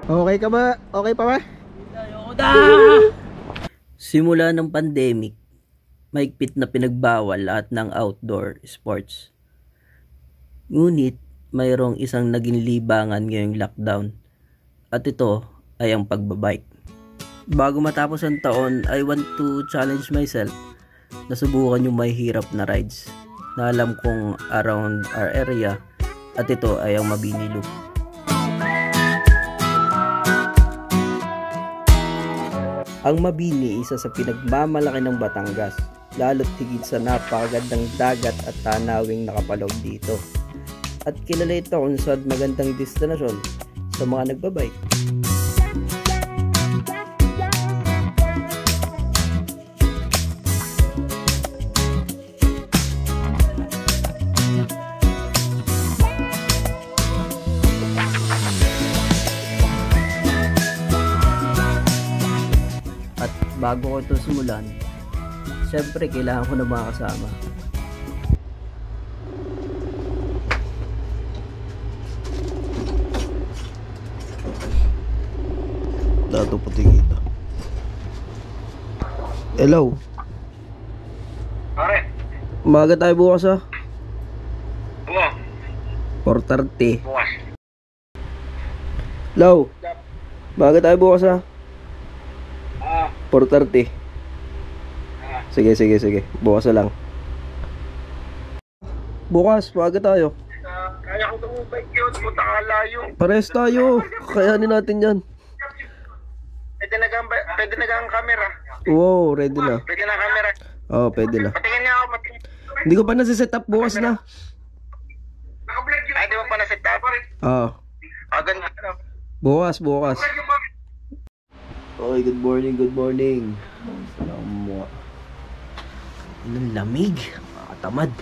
Okay ka ba? Okay pa ba? Simula ng pandemic, mahigpit na pinagbawal lahat ng outdoor sports. Ngunit mayroong isang naging libangan ngayong lockdown at ito ay ang pagbabike. Bago matapos ang taon, I want to challenge myself na subukan yung may hirap na rides na alam kong around our area at ito ay ang Mabini Loop. Ang Mabini, isa sa pinagmamalaki ng Batangas, lalo't higit sa napakagandang dagat at tanawing nakapaloob dito. At kilala ito kung saan magandang destinasyon sa mga nagbabike. At bago ko ito simulan, syempre kailangan ko na mga kasama. Dato puti kita. Hello. Pare. Umaga tayo bukas ha. Oo. 4:30. Bukas. Hello. Umaga tayo bukas ha. 4:30. Sige. Bukas na lang. Bukas, umaga tayo. Kaya ko itong bike yun. Punta ka layo. Pares tayo. Kayanin natin yan. Pwede na ang camera. Wow, ready na. Pwede na ang camera. Oo, pwede na. Patingin nga ako. Patingin. Hindi ko pa nasi-set up bukas na. Ay, di mo pa na-set up? Oo. Ganda. Bukas. Okay, good morning. Salamat. Ilang lamig. Makatamad.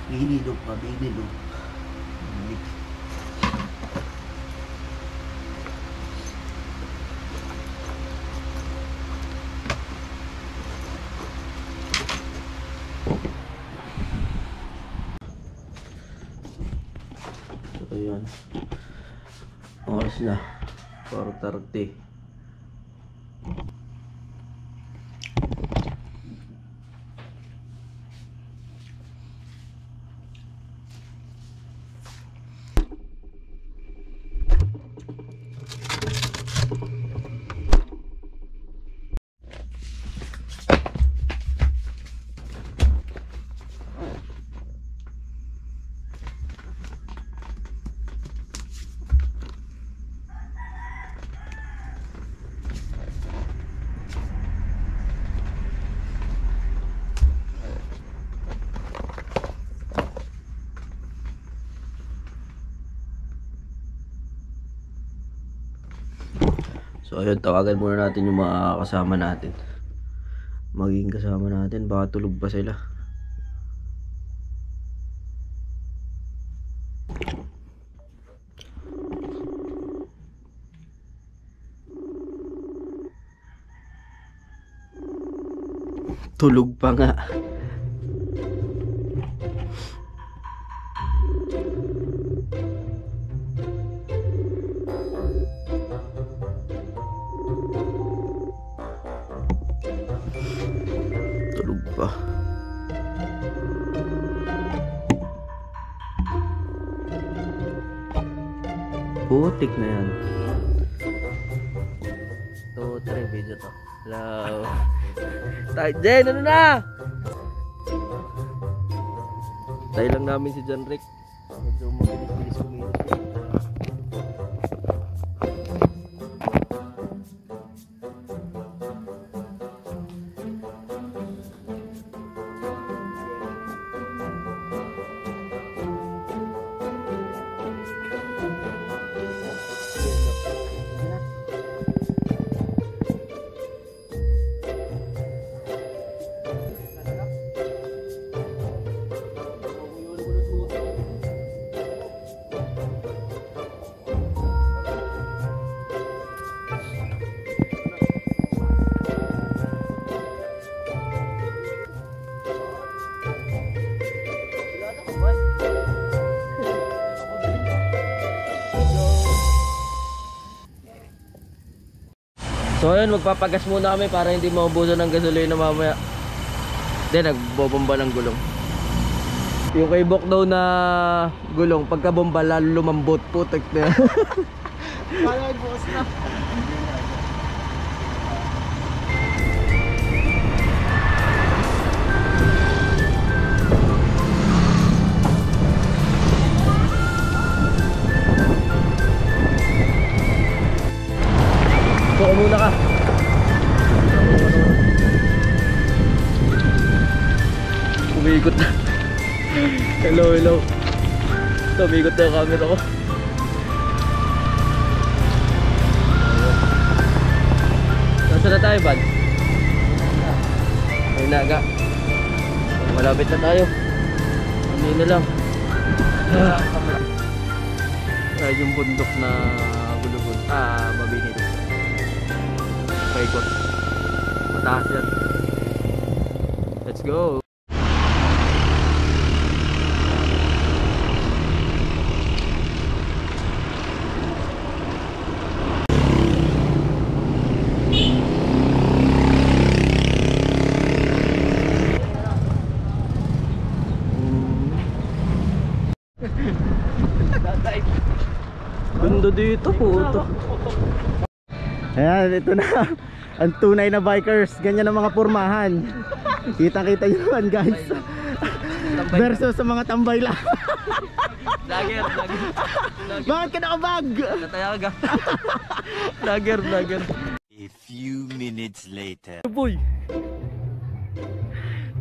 Binilog. So, ayan. Oras na. 4:30. So ayun, tawagan muna natin yung mga kasama natin. Magiging kasama natin, baka tulog pa sila. Tulog pa nga. Tulog pa. Putik na yan. 2, 3 video to. Hello. Tayo, Jen, ano na? Tayo lang namin si John Rick. Medyo mabilis-bilis kumilos siya. So ayun, magpapagas muna kami para hindi maubusan ng gasolina mamaya. Then nagbobomba ng gulong. Yung kay Bok daw na gulong, pagka bomba lalo lumambot, putek na. Kaya bukas na. Buka muna ka. Umiikot na. Hello, hello. Umiikot na yung camera ko. Nasaan na tayo, Bad? Ay naga. Malapit na tayo. Hindi na lang. Ay, yung bundok na gulubod. Mabini dito. Paikot. Mataas yan. Let's go. Ganda dito po ito. Ayan, ito na ang tunay na bikers. Ganyan ang mga pormahan. Kitang-kita nyo naman guys. Versus sa mga tambay lang. Lager. Bakit ka nakabag? Natayaga. Lager. A few minutes later. Boy.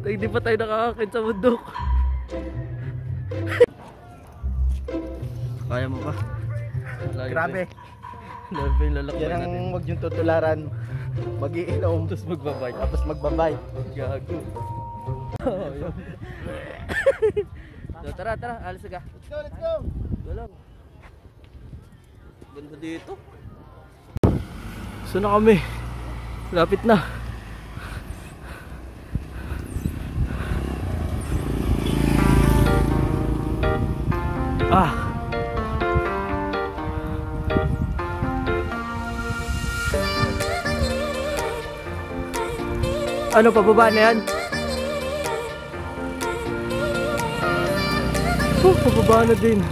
Hindi pa tayo nakakakit sa bundok. Kaya mo pa? Grabe. Grabe yung lalakbay Yan natin. ang wag yung tutularan. Mag-iinom. Tapos magbabay. Tapos magbabay. Gago. Oh, yun. So, tara, alis ka. Let's go. Go lang. Ganda dito. So na kami. Lapit na. Ano, pababa na yan? Pababa na din.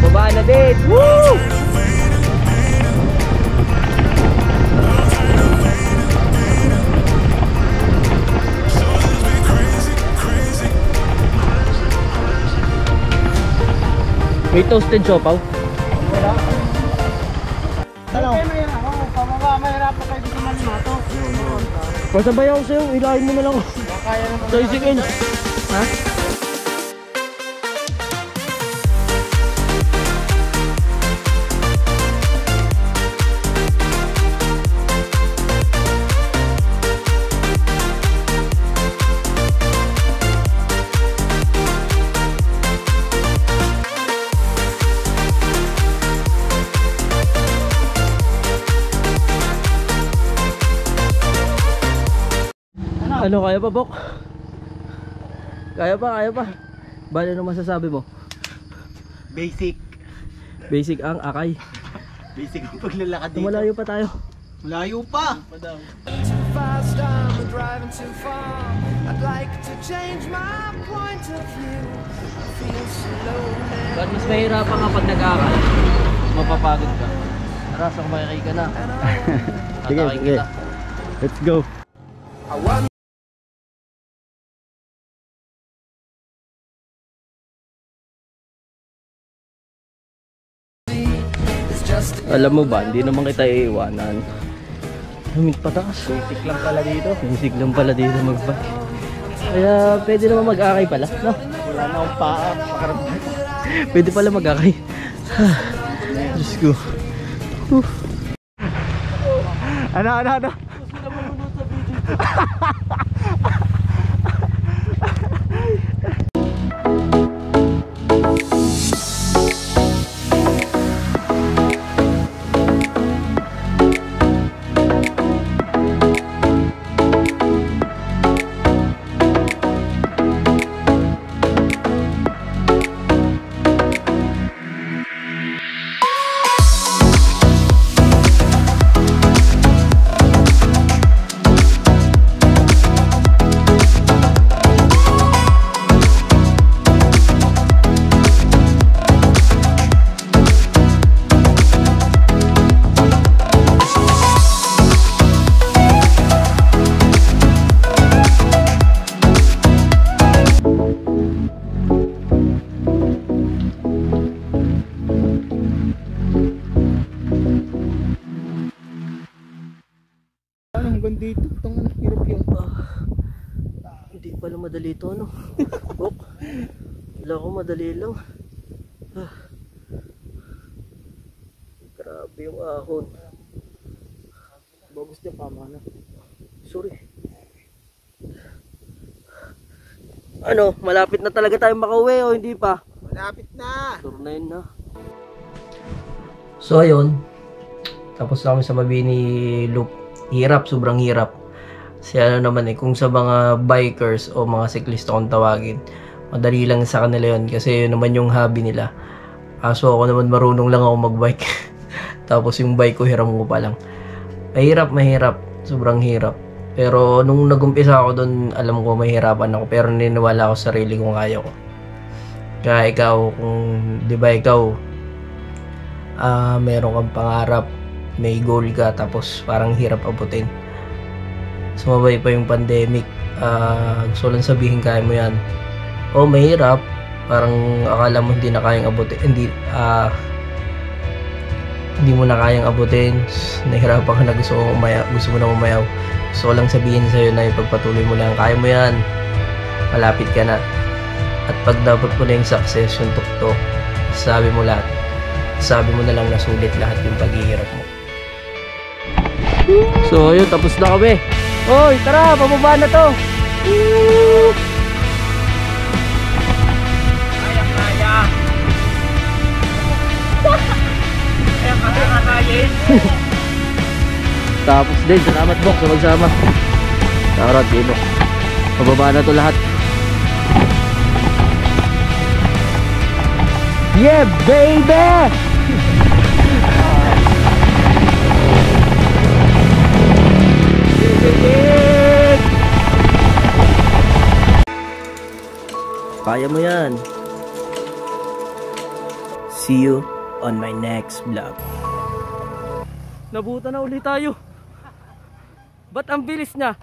Pababa na din. Woo! May toasted siopaw. Pasabay ako sa'yo, ilahin mo na lang. Sa ising inch. Ha? Ano, kaya pa, Bok? Kaya pa. Bale, ano masasabi mo? Basic. Basic ang akay. Basic ang paglalakad dito. Malayo pa tayo. Malayo pa. Fast, I'm driving too far. I'd like to change my point of view. I feel slow now. But mas mahirapan kapag nag-akay. Mapapagod ka. Tara, so kumakay ka na. Sige. Tatakain kita. Let's go. I want Alam mo ba, hindi naman kita iiwanan. Humit pataas. Basic lang pala dito. Basic lang pala dito mag-bike. Kaya pwede naman mag-akay pala, no? Wala na akong paa. Pakaramdam. Pwede pala mag-akay. Diyos ko. Ano? lang dito. Tangan, hirap yun. Hindi pala madali ito, ano? Bok. Wala ko, madali lang. Grabe yung ahon. Bagus niya pa, mana. Sorry. Ano, malapit na talaga tayo makauwi o hindi pa? Malapit na. Sure na yun na. So ayun, tapos na kami sa Mabini Loop. Hirap, sobrang hirap. Kasi ano naman kung sa mga bikers o mga siklista kung tawagin, madali lang sa kanila yun kasi yun naman yung hobby nila. So ako naman marunong lang ako magbike. Tapos yung bike ko hiram ko pa lang. Mahirap, sobrang hirap. Pero nung nagumpisa ako doon, alam ko mahirapan ako. Pero niniwala ako sa sarili kong kaya ko. Kaya ikaw, kung di ba ikaw, meron kang pangarap, may goal ka, tapos parang hirap abutin. Sumabay pa yung pandemic. Gusto lang sabihin kaya mo yan. O mahirap, parang akala mo hindi na kayang abutin. Hindi mo na kayang abutin. Nahirapan ka na, gusto mo na umayaw. Gusto ko lang sabihin sa'yo na ipagpatuloy mo lang. Kaya mo yan. Malapit ka na. At pag dapat mo na yung success, yung tuktok, sabi mo lahat. Sabi mo na lang na sulit lahat yung paghihirap mo. So ayun, tapos na kami. Hoy, tara, pababa na to. Tapos din, salamat Bok sa magsama. Shoutout kay Bok. Pababa na to lahat. Yeah, baby! Kaya mo yan. See you on my next vlog. Nabuta na ulit tayo. Ba't ang bilis niya?